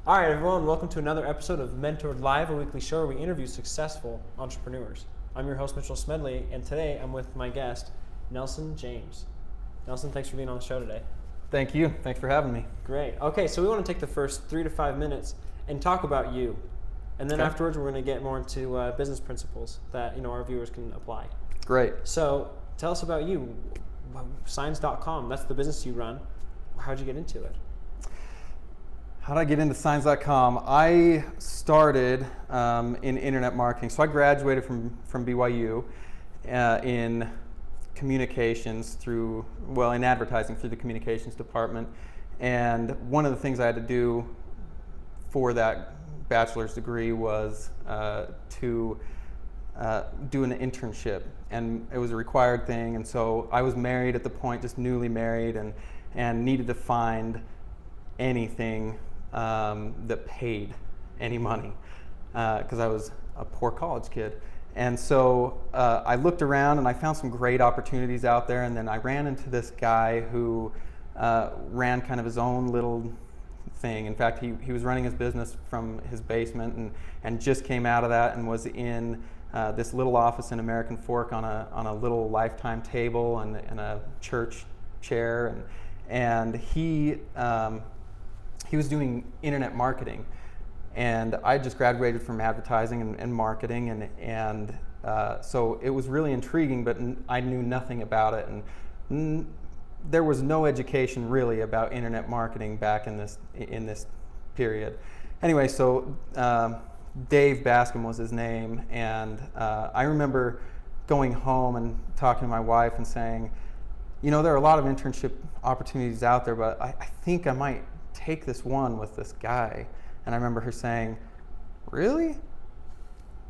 All right, everyone, welcome to another episode of Mentored Live, a weekly show where we interview successful entrepreneurs. I'm your host, Mitchell Smedley, and today I'm with my guest, Nelson James. Nelson, thanks for being on the show today. Thank you. Thanks for having me. Great. Okay, so we want to take the first 3 to 5 minutes and talk about you. And then afterwards, we're going to get more into business principles that our viewers can apply. Great. So tell us about you. Signs.com, that's the business you run. How'd you get into it? How did I get into Signs.com? I started in internet marketing. So I graduated from BYU in communications in advertising through the communications department. And one of the things I had to do for that bachelor's degree was to do an internship. And it was a required thing. And so I was married at the point, just newly married, and needed to find anything that paid any money because I was a poor college kid. And so I looked around and I found some great opportunities out there, and then I ran into this guy who ran kind of his own little thing. In fact, he was running his business from his basement and just came out of that and was in this little office in American Fork on a little Lifetime table and a church chair, and he was doing internet marketing, and I just graduated from advertising and marketing, and so it was really intriguing, but I knew nothing about it, and there was no education really about internet marketing back in this period. Anyway, so Dave Bascom was his name, and I remember going home and talking to my wife and saying, there are a lot of internship opportunities out there, but I think I might take this one with this guy. And I remember her saying, really?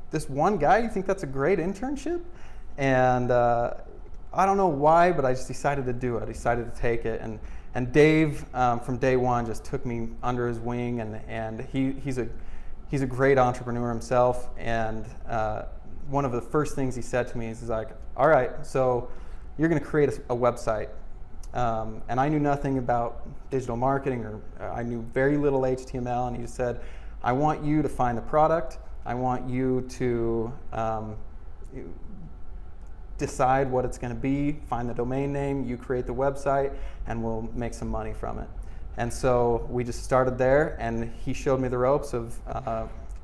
This one guy, you think that's a great internship? And I don't know why, but I just decided to do it. I decided to take it. And Dave, from day one, just took me under his wing, and he's a great entrepreneur himself. And one of the first things he said to me is, he's like, all right, so you're going to create a website. And I knew nothing about digital marketing, or I knew very little HTML, and he just said, I want you to find the product, I want you to decide what it's going to be, find the domain name, you create the website, and we'll make some money from it. And so we just started there, and he showed me the ropes of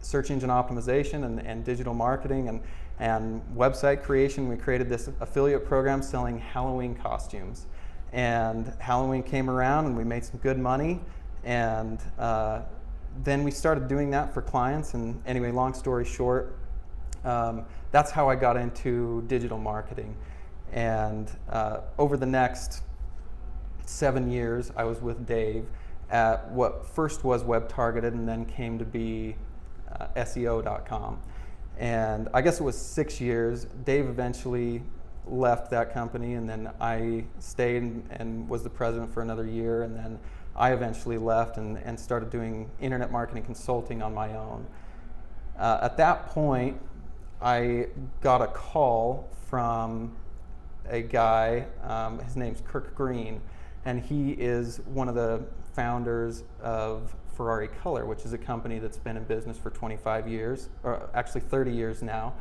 search engine optimization and digital marketing and website creation. We created this affiliate program selling Halloween costumes. And Halloween came around and we made some good money, and then we started doing that for clients. And anyway, long story short, that's how I got into digital marketing. And over the next 7 years, I was with Dave at what first was Web Targeted and then came to be SEO.com. And I guess it was 6 years. Dave eventually left that company, and then I stayed and was the president for another year, and then I eventually left and started doing internet marketing consulting on my own. At that point, I got a call from a guy, his name's Kirk Green, and he is one of the founders of Ferrari Color, which is a company that's been in business for 25 years, or actually 30 years now.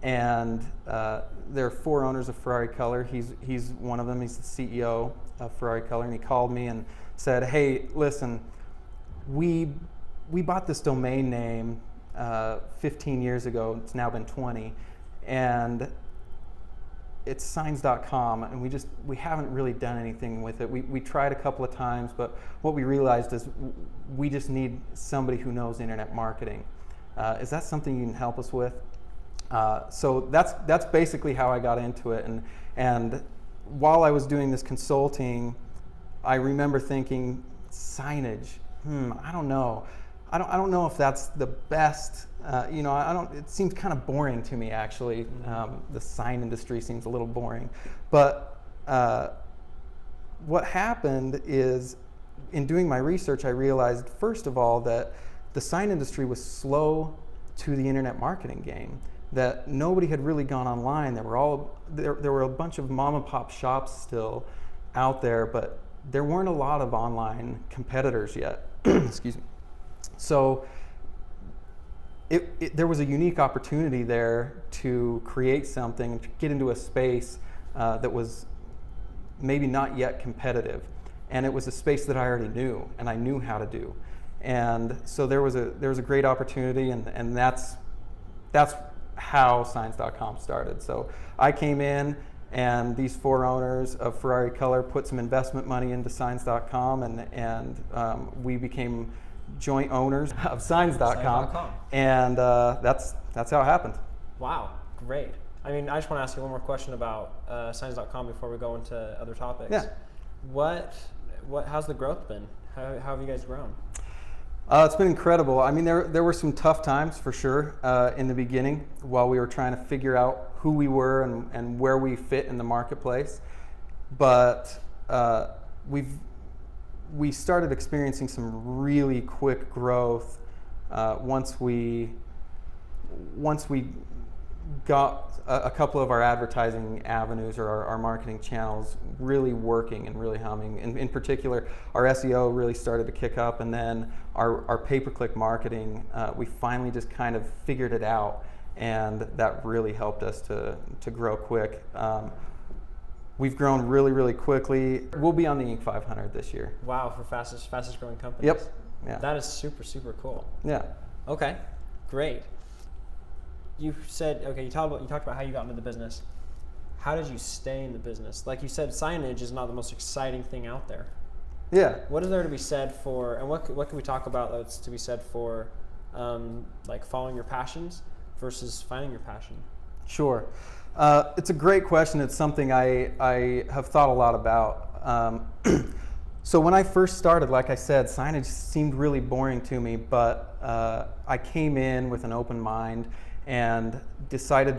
And there are 4 owners of Ferrari Color. He's one of them. He's the CEO of Ferrari Color, and he called me and said, "Hey, listen, we bought this domain name 15 years ago. It's now been 20, and it's Signs.com, and we haven't really done anything with it. We tried a couple of times, but what we realized is we just need somebody who knows internet marketing. Is that something you can help us with?" So that's basically how I got into it. And while I was doing this consulting, I remember thinking, signage. I don't know. I don't know if that's the best. It seems kind of boring to me, actually. The sign industry seems a little boring. But what happened is, in doing my research, I realized, first of all, that the sign industry was slow to the internet marketing game. That nobody had really gone online. There were a bunch of mom and pop shops still out there, but there weren't a lot of online competitors yet. Excuse me. so there was a unique opportunity there to create something, to get into a space that was maybe not yet competitive. And it was a space that I already knew and I knew how to do. And so there was a great opportunity, and that's how Signs.com started. So I came in, and these 4 owners of Ferrari Color put some investment money into Signs.com, and we became joint owners of Signs.com. Signs.com. And that's how it happened. Wow, great. I mean, I just want to ask you one more question about Signs.com before we go into other topics. Yeah. How's the growth been? How have you guys grown? It's been incredible. I mean, there were some tough times for sure in the beginning while we were trying to figure out who we were and where we fit in the marketplace. But we started experiencing some really quick growth once we got a couple of our advertising avenues or our marketing channels really working and really humming. In particular, our SEO really started to kick up, and then our pay-per-click marketing, we finally just kind of figured it out, and that really helped us to grow quick. We've grown really, really quickly. We'll be on the Inc. 500 this year. Wow, for fastest growing companies. Yep. Yeah. That is super, super cool. Yeah. Okay, great. You said, okay, you talked about how you got into the business. How did you stay in the business? Like you said, signage is not the most exciting thing out there. Yeah. What is there to be said for, and what can we talk about that's to be said for like following your passions versus finding your passion? Sure. It's a great question. It's something I have thought a lot about. So when I first started, like I said, signage seemed really boring to me, but I came in with an open mind and decided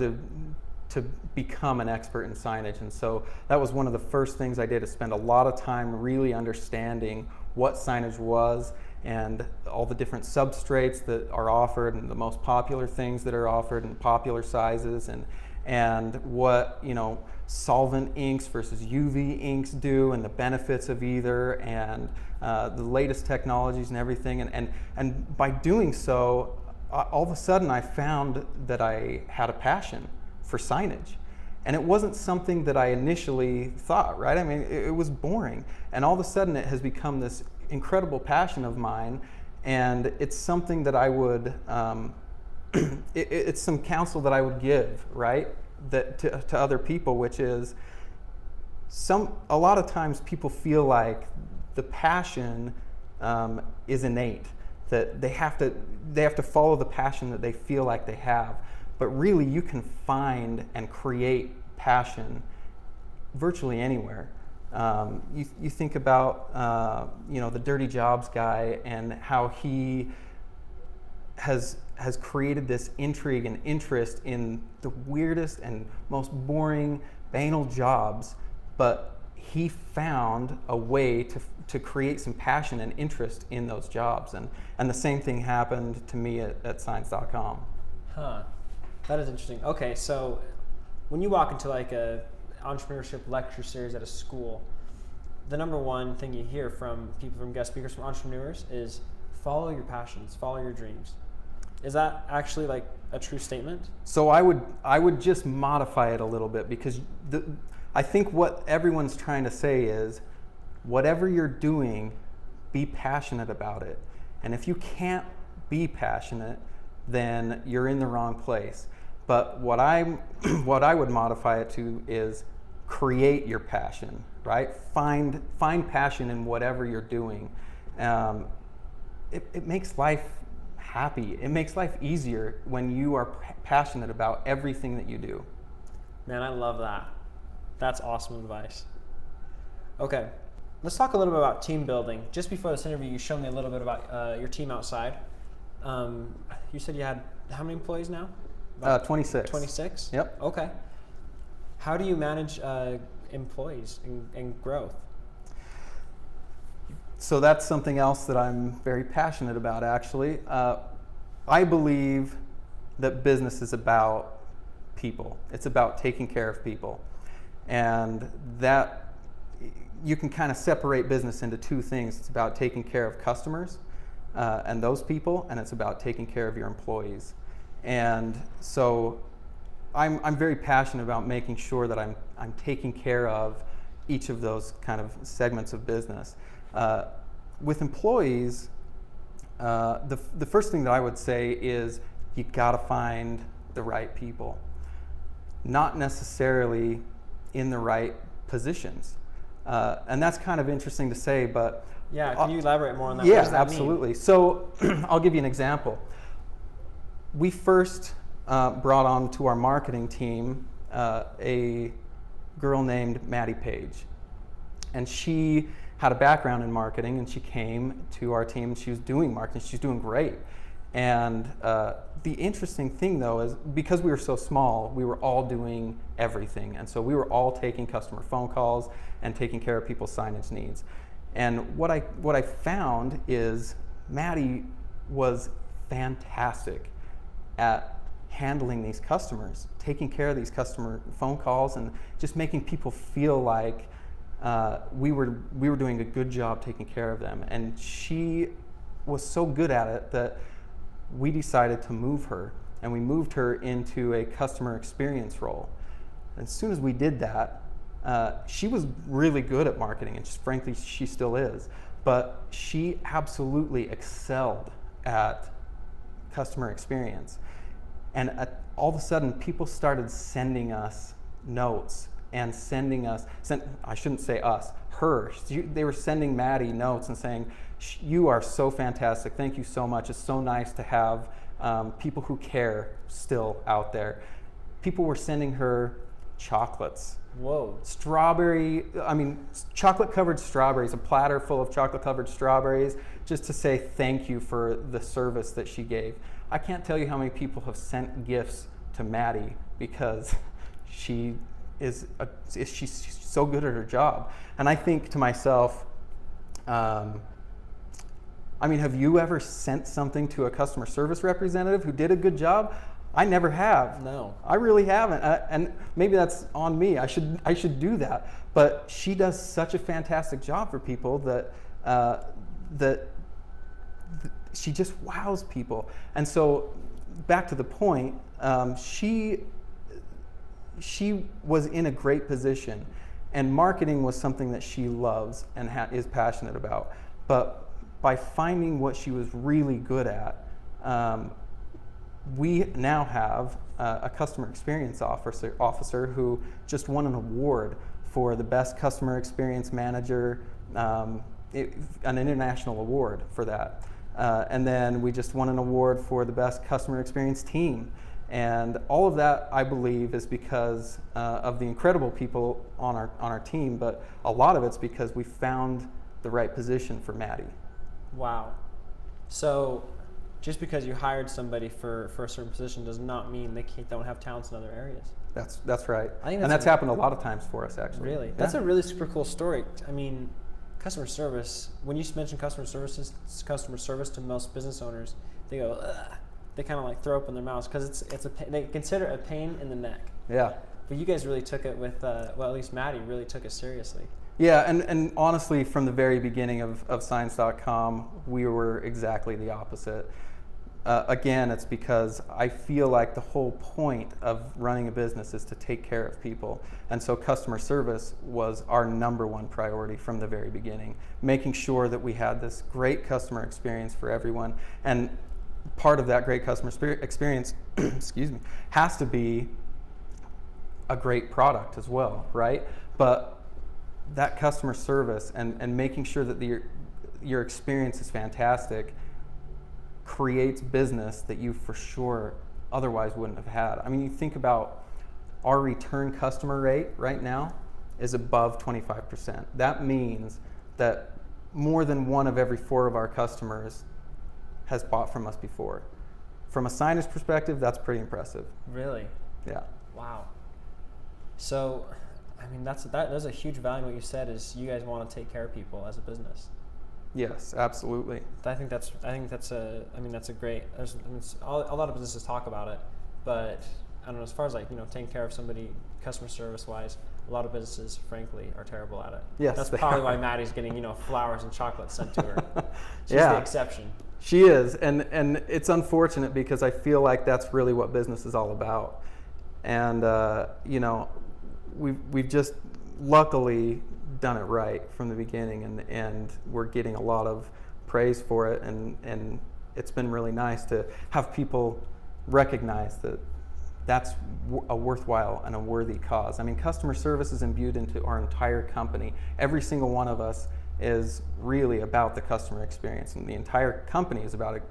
to become an expert in signage. And so that was one of the first things I did, is spend a lot of time really understanding what signage was and all the different substrates that are offered and the most popular things that are offered and popular sizes, and what, you know, solvent inks versus UV inks do and the benefits of either, and the latest technologies and everything. And by doing so, all of a sudden I found that I had a passion for signage. And it wasn't something that I initially thought, right? I mean, it was boring. And all of a sudden it has become this incredible passion of mine, and it's something that I would, it's some counsel that I would give, right? That to other people, which is a lot of times people feel like the passion is innate, that they have to follow the passion that they feel like they have. But really, you can find and create passion virtually anywhere. You think about the Dirty Jobs guy and how he has created this intrigue and interest in the weirdest and most boring, banal jobs, but he found a way to create some passion and interest in those jobs. And the same thing happened to me at Signs.com. Huh. That is interesting. Okay, so when you walk into like a entrepreneurship lecture series at a school, the number one thing you hear from people, from guest speakers, from entrepreneurs, is follow your passions, follow your dreams. Is that actually like a true statement? So I would just modify it a little bit, because I think what everyone's trying to say is, whatever you're doing, be passionate about it. And if you can't be passionate, then you're in the wrong place. But what I would modify it to is create your passion, right? Find passion in whatever you're doing. It makes life happy. It makes life easier when you are passionate about everything that you do. Man, I love that. That's awesome advice. Okay, let's talk a little bit about team building. Just before this interview, you showed me a little bit about your team outside. You said you had how many employees now? 26. 26? Yep. Okay. How do you manage employees and growth? So that's something else that I'm very passionate about, actually. I believe that business is about people. It's about taking care of people. And that, you can kind of separate business into two things. It's about taking care of customers, and those people, and it's about taking care of your employees. And so I'm very passionate about making sure that I'm taking care of each of those kind of segments of business. With employees, the first thing that I would say is you gotta find the right people, not necessarily in the right positions. And that's kind of interesting to say, but yeah, can you elaborate more on that? Yeah, What does that absolutely. mean? So I'll give you an example. We first brought on to our marketing team a girl named Maddie Page. And she had a background in marketing, and she came to our team and she was doing marketing. She's doing great. And the interesting thing though is because we were so small, we were all doing everything. And so we were all taking customer phone calls and taking care of people's signage needs. And what I found is Maddie was fantastic at handling these customers, taking care of these customer phone calls, and just making people feel like we were doing a good job taking care of them. And she was so good at it that we decided to move her, and we moved her into a customer experience role. And as soon as we did that, she was really good at marketing, and just, frankly, she still is. But she absolutely excelled at customer experience. And all of a sudden, people started sending us notes and I shouldn't say us, her. They were sending Maddie notes and saying, "You are so fantastic. Thank you so much. It's so nice to have people who care still out there." People were sending her chocolates. Whoa. Chocolate-covered strawberries, a platter full of chocolate-covered strawberries, just to say thank you for the service that she gave. I can't tell you how many people have sent gifts to Maddie because she's so good at her job. And I think to myself, have you ever sent something to a customer service representative who did a good job? I never have. No. I really haven't. And maybe that's on me. I should do that. But she does such a fantastic job for people that she just wows people. And so back to the point, she was in a great position, and marketing was something that she loves and is passionate about. But by finding what she was really good at, we now have a customer experience officer who just won an award for the best customer experience manager, an international award for that. And then we just won an award for the best customer experience team. And all of that, I believe, is because of the incredible people on our team, but a lot of it's because we found the right position for Maddie. Wow. So just because you hired somebody for a certain position does not mean they don't have talents in other areas. That's right. And that's happened a lot of times for us, actually. Really? Yeah. That's a really super cool story. I mean, customer service, when you mention customer service to most business owners, they go, ugh. They kind of like throw up in their mouths because they consider it a pain in the neck. Yeah. But you guys really took it with, at least Maddie really took it seriously. Yeah, and honestly, from the very beginning of Signs.com, we were exactly the opposite. Again, it's because I feel like the whole point of running a business is to take care of people. And so customer service was our number one priority from the very beginning, making sure that we had this great customer experience for everyone. And part of that great customer experience, excuse me, has to be a great product as well, right? But that customer service and making sure that your experience is fantastic creates business that you for sure otherwise wouldn't have had. I mean, you think about our return customer rate right now is above 25%. That means that more than one of every 4 of our customers has bought from us before. From a signage perspective, that's pretty impressive. Really? Yeah. Wow. So, I mean, that's a huge value. What you said is you guys want to take care of people as a business. Yes, absolutely. I think that's a great. A lot of businesses talk about it, but I don't know, as far as like, taking care of somebody customer service wise, a lot of businesses, frankly, are terrible at it. Yes, that's they probably are. why Maddie's getting, flowers and chocolate sent to her. She's Yeah. the exception. She is, and it's unfortunate because I feel like that's really what business is all about. And we've just luckily done it right from the beginning, and we're getting a lot of praise for it, and it's been really nice to have people recognize that that's a worthwhile and a worthy cause. I mean, customer service is imbued into our entire company. Every single one of us is really about the customer experience, and the entire company is about it.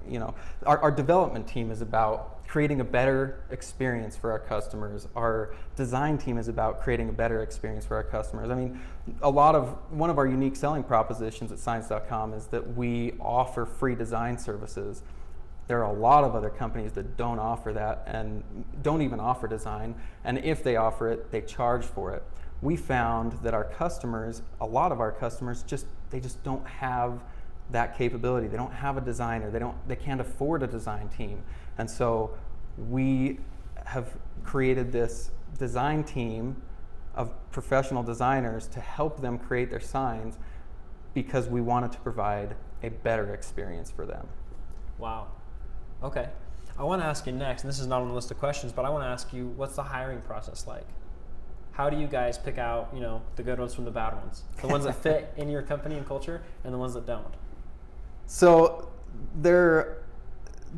Our development team is about creating a better experience for our customers. Our design team is about creating a better experience for our customers. I mean, one of our unique selling propositions at Signs.com is that we offer free design services. There are a lot of other companies that don't offer that and don't even offer design, and if they offer it, they charge for it. We found that a lot of our customers they just don't have that capability. They don't have a designer. They can't afford a design team. And so we have created this design team of professional designers to help them create their signs because we wanted to provide a better experience for them. Wow. Okay. I want to ask you next, and this is not on the list of questions, but I want to ask you, what's the hiring process like? How do you guys pick out, the good ones from the bad ones? The ones that fit in your company and culture, and the ones that don't? So the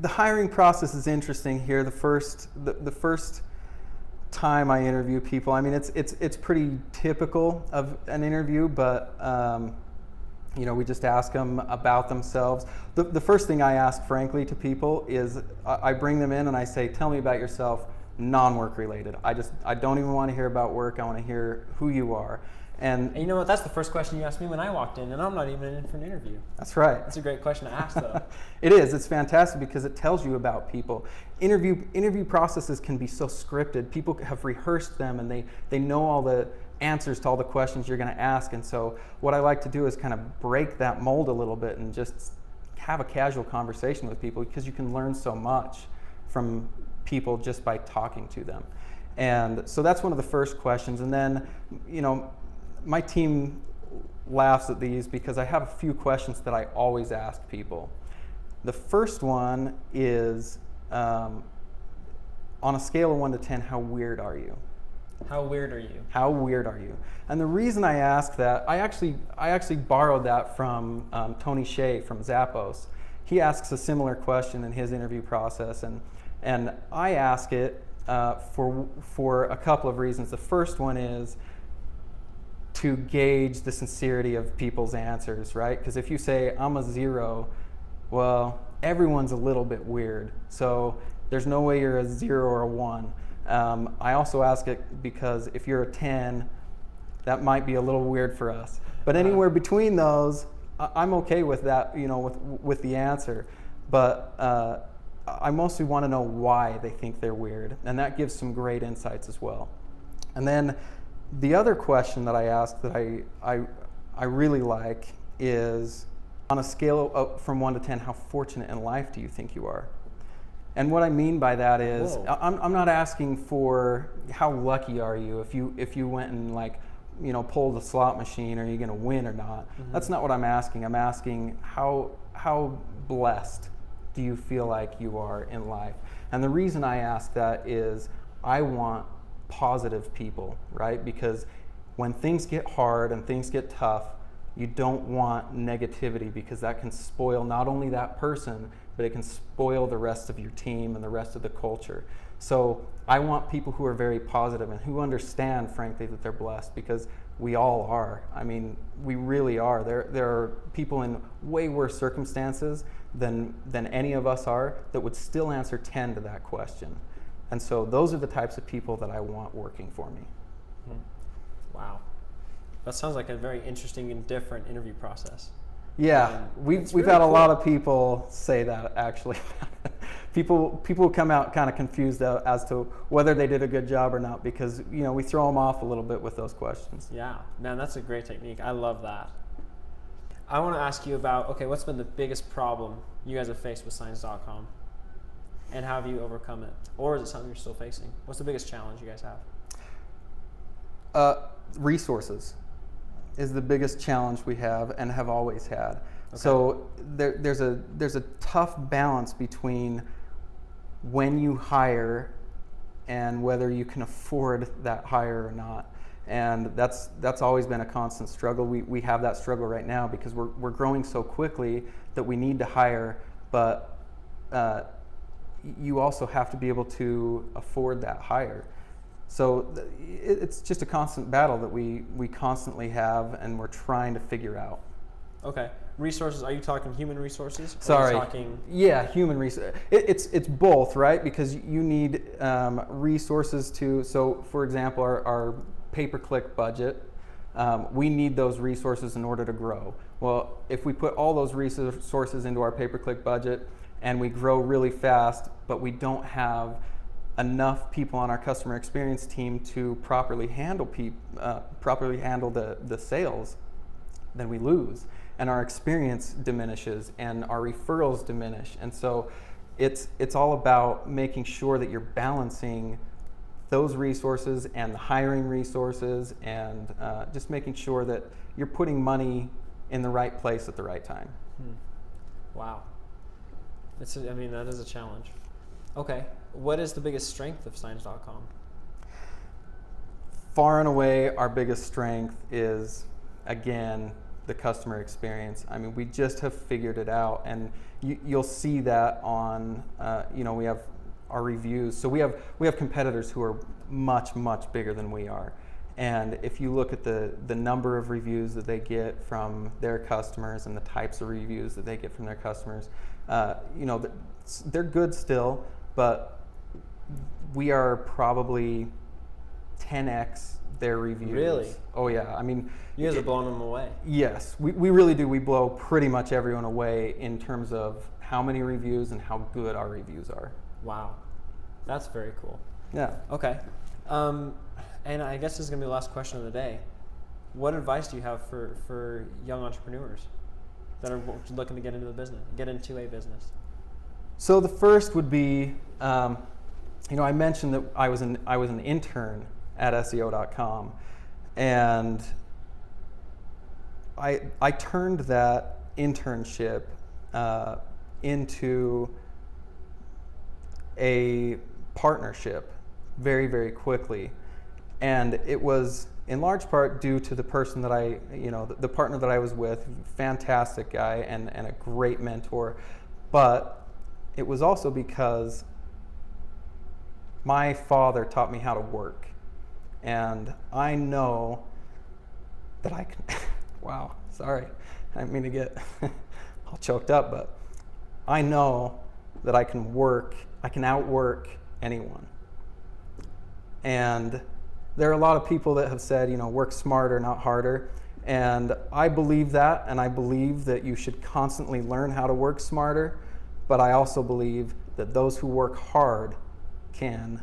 hiring process is interesting here. The first time I interview people, I mean, it's pretty typical of an interview, but we just ask them about themselves. The first thing I ask, frankly, to people is I bring them in and I say, tell me about yourself, non-work related. I don't even want to hear about work. I want to hear who you are. And you know what? That's the first question you asked me when I walked in, and I'm not even in for an interview. That's right. That's a great question to ask, though. It is. It's fantastic because it tells you about people. Interview processes can be so scripted. People have rehearsed them, and they know all the answers to all the questions you're going to ask. And so what I like to do is kind of break that mold a little bit and just have a casual conversation with people, because you can learn so much from people just by talking to them. And so that's one of the first questions. And then, my team laughs at these because I have a few questions that I always ask people. The first one is, on a scale of 1 to 10, how weird are you? How weird are you? How weird are you? And the reason I ask that, I actually borrowed that from Tony Hsieh from Zappos. He asks a similar question in his interview process, and I ask it for a couple of reasons. The first one is to gauge the sincerity of people's answers, right? Because if you say, I'm a 0, well, everyone's a little bit weird. So there's no way you're a 0 or a 1. I also ask it because if you're a 10, that might be a little weird for us. But anywhere between those, I'm okay with that, with the answer. But I mostly want to know why they think they're weird, and that gives some great insights as well. And then the other question that I ask that I really like is, on a scale from 1 to 10, how fortunate in life do you think you are? And what I mean by that is, I'm not asking for how lucky are you if you went and pulled a slot machine, are you going to win or not? Mm-hmm. That's not what I'm asking. I'm asking how blessed do you feel like you are in life? And the reason I ask that is I want positive people, right? Because when things get hard and things get tough, you don't want negativity, because that can spoil not only that person, but it can spoil the rest of your team and the rest of the culture. So I want people who are very positive and who understand, frankly, that they're blessed, because we all are. I mean, we really are. There are people in way worse circumstances than any of us are that would still answer 10 to that question. And so those are the types of people that I want working for me. Wow. That sounds like a very interesting and different interview process. Yeah, we've really had a lot of people say that, actually. people come out kind of confused as to whether they did a good job or not, because we throw them off a little bit with those questions. Yeah, man, that's a great technique. I love that. I want to ask you about, what's been the biggest problem you guys have faced with Signs.com? and how have you overcome it? Or is it something you're still facing? What's the biggest challenge you guys have? Resources is the biggest challenge we have and have always had. Okay. So there's a tough balance between when you hire and whether you can afford that hire or not. And that's always been a constant struggle. We have that struggle right now because we're growing so quickly that we need to hire, but you also have to be able to afford that hire. So it's just a constant battle that we constantly have, and we're trying to figure out. Okay. Resources, are you talking human resources? Sorry. Or are you talking... Yeah, human resources. It's both, right? Because you need resources to, so for example, our pay-per-click budget, we need those resources in order to grow. Well, if we put all those resources into our pay-per-click budget and we grow really fast, but we don't have enough people on our customer experience team to properly handle the sales, then we lose, and our experience diminishes and our referrals diminish. And so it's all about making sure that you're balancing those resources and the hiring resources, and just making sure that you're putting money in the right place at the right time. Wow. That is a challenge. Okay. What is the biggest strength of Signs.com? Far and away, our biggest strength is, again, the customer experience. I mean, we just have figured it out, and you'll see that on, we have our reviews. So we have competitors who are much, much bigger than we are. And if you look at the number of reviews that they get from their customers and the types of reviews that they get from their customers, they're good still, but we are probably 10x their reviews. Really? Oh yeah. I mean, you guys are blowing them away. Yes, we really do. We blow pretty much everyone away in terms of how many reviews and how good our reviews are. Wow. That's very cool. Yeah. Okay. And I guess this is going to be the last question of the day. What advice do you have for young entrepreneurs that are looking to get into a business? So the first would be, I mentioned that I was an intern at SEO.com, and I turned that internship into a partnership very, very quickly. And it was in large part due to the person that the partner that I was with, fantastic guy and a great mentor. But it was also because my father taught me how to work. And I know that I can, wow, sorry, I didn't mean to get all choked up, but I know that I can outwork anyone. And there are a lot of people that have said, work smarter, not harder. And I believe that, and I believe that you should constantly learn how to work smarter. But I also believe that those who work hard can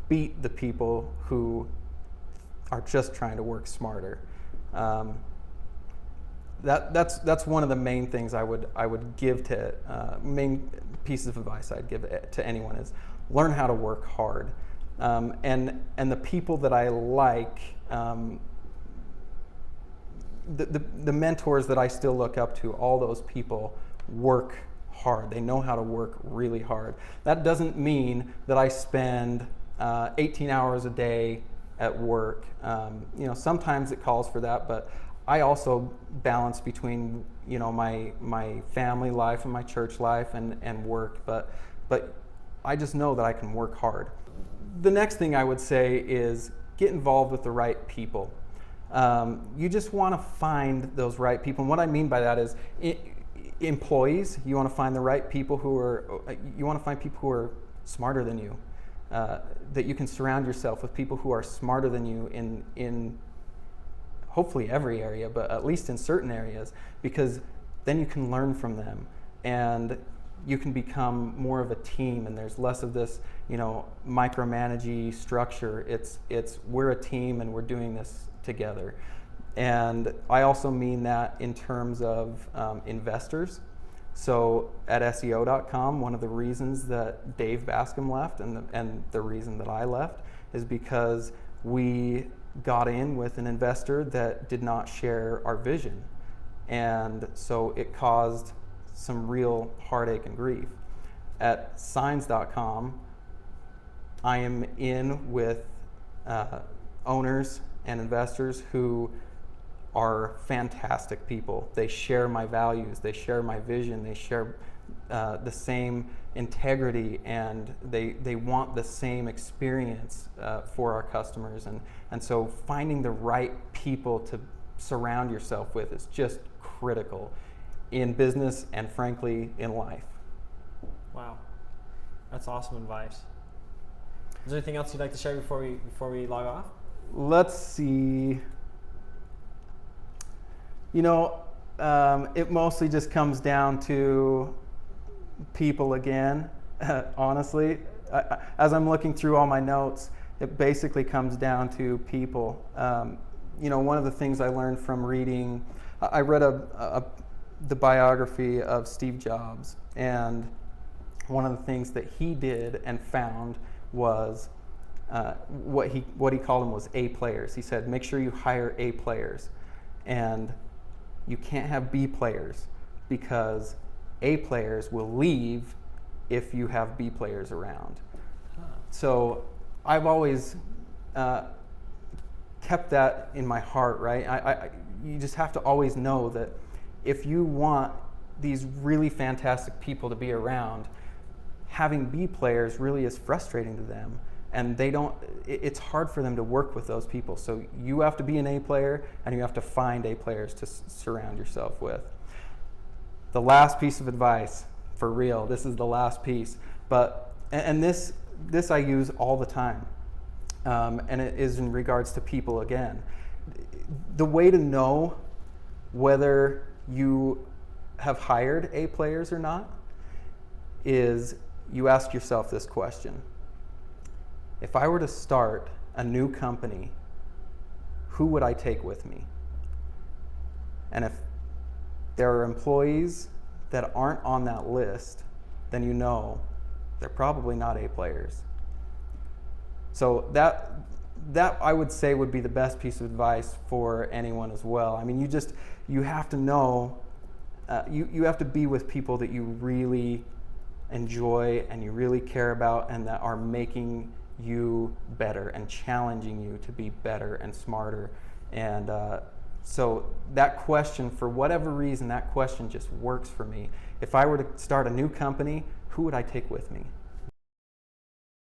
beat the people who are just trying to work smarter. That's one of the main things I would give to main pieces of advice I'd give to anyone is learn how to work hard. And the people that I like, the mentors that I still look up to, all those people work hard. They know how to work really hard. That doesn't mean that I spend 18 hours a day at work. Sometimes it calls for that, but I also balance between my family life and my church life and work. But I just know that I can work hard. The next thing I would say is get involved with the right people. You just want to find those right people. And what I mean by that is employees, you want to find the right people you want to find people who are smarter than you, that you can surround yourself with people who are smarter than you in hopefully every area, but at least in certain areas, because then you can learn from them and you can become more of a team, and there's less of this, micromanagey structure. It's we're a team and we're doing this together. And I also mean that in terms of investors. So at SEO.com, one of the reasons that Dave Bascom left and the reason that I left is because we got in with an investor that did not share our vision. And so it caused some real heartache and grief. At Signs.com, I am in with owners and investors who are fantastic people. They share my values, they share my vision, they share the same integrity, and they want the same experience for our customers. And so finding the right people to surround yourself with is just critical in business and frankly in life. Wow, that's awesome advice. Is there anything else you'd like to share before we log off? Let's see. It mostly just comes down to people again, honestly. As I'm looking through all my notes, it basically comes down to people. One of the things I learned from reading, I read the biography of Steve Jobs, and one of the things that he did and found was what he called them was A players. He said, make sure you hire A players. And you can't have B players because A players will leave if you have B players around. So I've always kept that in my heart, right? You just have to always know that if you want these really fantastic people to be around, having B players really is frustrating to them. And it's hard for them to work with those people. So you have to be an A player, and you have to find A players to surround yourself with. The last piece of advice, for real, this is the last piece, and this I use all the time, and it is in regards to people again. The way to know whether you have hired A players or not is you ask yourself this question. If I were to start a new company, who would I take with me? And if there are employees that aren't on that list, then you know they're probably not A players. So that I would say would be the best piece of advice for anyone as well. I mean, you have to know, you have to be with people that you really enjoy and you really care about and that are making you better and challenging you to be better and smarter. And so that question, for whatever reason, that question just works for me. If I were to start a new company, who would I take with me?